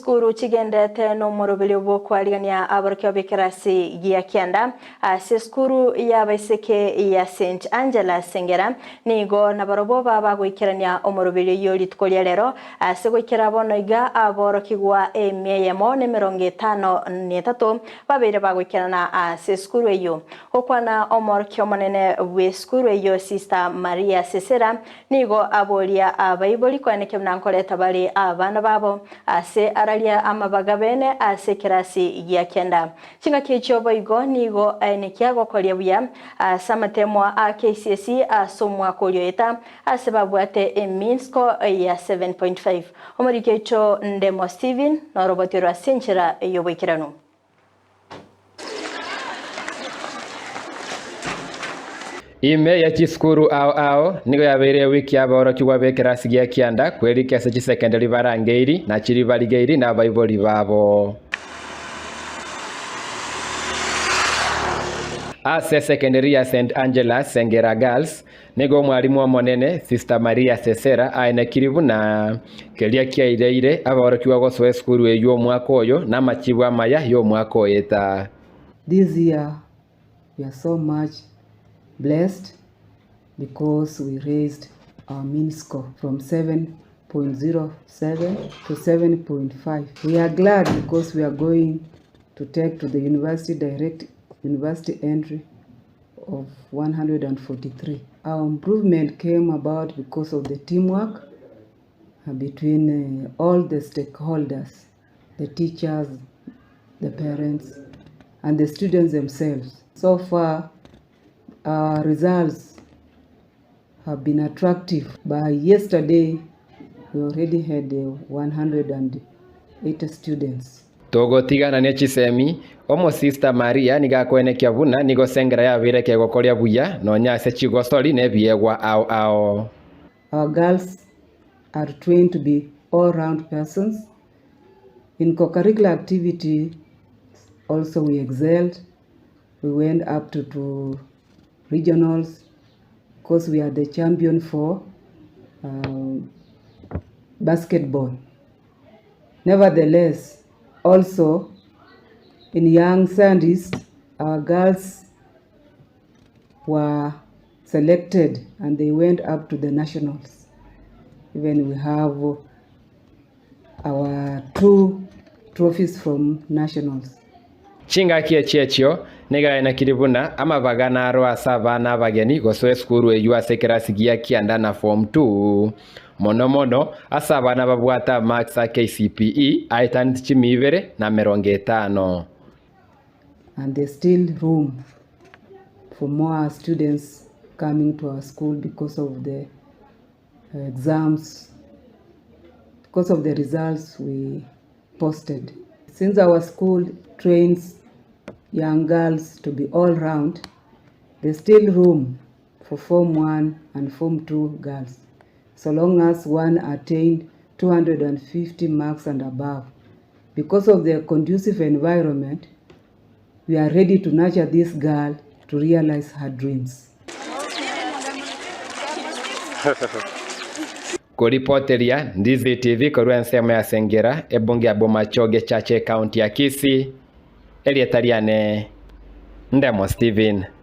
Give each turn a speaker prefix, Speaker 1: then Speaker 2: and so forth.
Speaker 1: skuru chigendete no morobili bwo kwaligania abarkyo bekerasi gia kianda ase skuru ya baiseke ya St Angela Sengera nigo nabarobo baba gwikirania omorobili yo litkolya lero ase gwikira bonoiga aborokigwa emyemo ne 53 babere bagwikirana ase skuru eyo okwana omorkyo monene we skuru eyo Sister Maria Sesera nigo abolia abaiboli kwaneke mnankoleta bali abana babo ase aralia amabaga bene ase kirasi ya kenda chinga kicho boigo nigo nekiago kolya buya samatemwa a KCSE asomwa kolyoeta ase babwate eminsko ya 7.5 omori kicho ndemo Steven no robotiro asinchira yobwikirano
Speaker 2: ime ya chiskuru ao nigo yabere wiki aboro kigwa bekerasi gia kianda kweli kese chi secondary barangeiri na chiri baligeiri na baiboli babo ase secondary ya St Angela Sengera Girls nigo mwalimu monene Sister Maria Sesera aine kiribu na kelia kiaireire aboro kigwa gosoe skuru eyo mwaka oyo na machibwa maya yo mwaka oyeta.
Speaker 3: This year we are so much blessed because we raised our mean score from 7.07 to 7.5. We are glad because we are going to take to the direct university entry of 143. Our improvement came about because of the teamwork between all the stakeholders, the teachers, the parents, and the students themselves. So far, our results have been attractive. By yesterday, we already had 180 students.
Speaker 2: Togo tigana ne chisemi omo Sister Maria niga kwene kiavuna nigo Sengera ya vire ke gokoria buya no nyase chigo story ne biegwa ao.
Speaker 3: Our girls are trained to be all-round persons. In co-curricular activity, also we excelled. We went up to regionals because we are the champion for basketball. Nevertheless, also in young scientists, our girls were selected and they went up to the nationals. Even we have our 2 trophies from nationals.
Speaker 2: Chinga kiechechio niga ena kiribuna ama bagana arwa sabana bageni gosoe skuru eyu ase kirasi gia kianda na form 2 mono asabana babwata max a KCPE aitaniti chimibere na 50.
Speaker 3: And there's still room for more students coming to our school because of the exams, because of the results we posted. Since our school trains young girls to be all round, there's still room for Form 1 and Form 2 girls, so long as one attained 250 marks and above. Because of the conducive environment, we are ready to nurture this girl to realize her dreams.
Speaker 2: Kuripoteria Ndizi TV korwa nsema ya Sengera ebunge ya Bomachoge Chache County ya Kisii Elietariane Ndemo Steven.